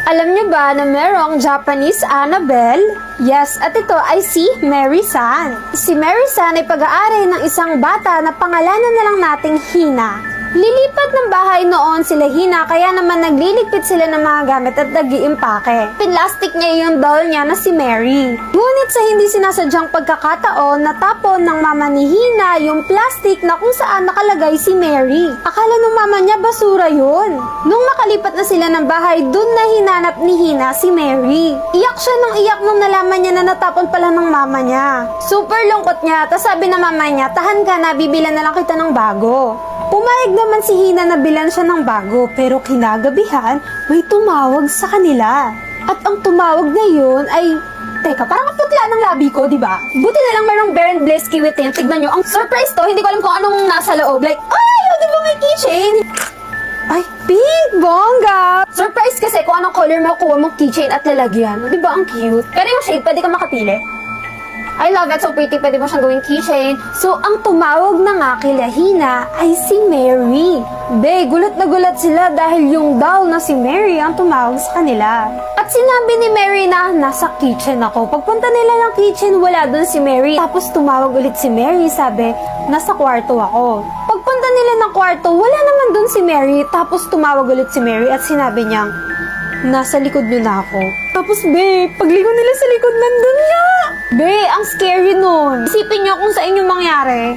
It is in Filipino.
Alam niyo ba na merong Japanese Annabelle? Yes, at ito ay si Mary-san. Si Mary-san ay pag-aari ng isang bata na pangalanan na lang nating Hina. Lilipat ng bahay noon sila Hina, kaya naman nagliligpit sila ng mga gamit at nag-iimpake. Pinlastic niya yung doll niya na si Mary. Ngunit sa hindi sinasadyang pagkakataon, natapon ng mama ni Hina yung plastic na kung saan nakalagay si Mary. Akala ng mama niya basura yun. Nung makalipat na sila ng bahay, dun na hinanap ni Hina si Mary. Iyak siya ng iyak nung nalaman niya na natapon pala ng mama niya. Super lungkot niya, tas sabi ng mama niya, tahan ka na, bibilan na lang kita ng bago. Pumayag naman si Hina na bilan siya ng bago, pero kinagabihan, may tumawag sa kanila. At ang tumawag na yun ay, teka, parang ang putla ng labi ko, di ba? Buti na lang merong Bear and Blaze kiwitin. Tignan nyo, ang surprise to, hindi ko alam kung anong nasa loob. Like, ay, di ba may keychain? Ay, pink, bongga! Surprise kasi kung anong color makuha mong keychain at lalagyan. Di ba ang cute? Pero yung shade, pwede ka makapili. I love it, so pretty. Pwede mo siyang gawing keychain. So, ang tumawag na nga kila Hina ay si Mary. Be, gulat na gulat sila dahil yung doll na si Mary ang tumawag sa kanila. At sinabi ni Mary na nasa kitchen ako. Pagpunta nila ng kitchen, wala dun si Mary. Tapos tumawag ulit si Mary, sabi, nasa kwarto ako. Pagpunta nila ng kwarto, wala naman dun si Mary. Tapos tumawag ulit si Mary at sinabi niyang, nasa likod nyo na ako. Tapos, be, pagligo nila sa likod, nandun nga! Be, ang scary nun. Isipin nyo kung sa inyo mangyari.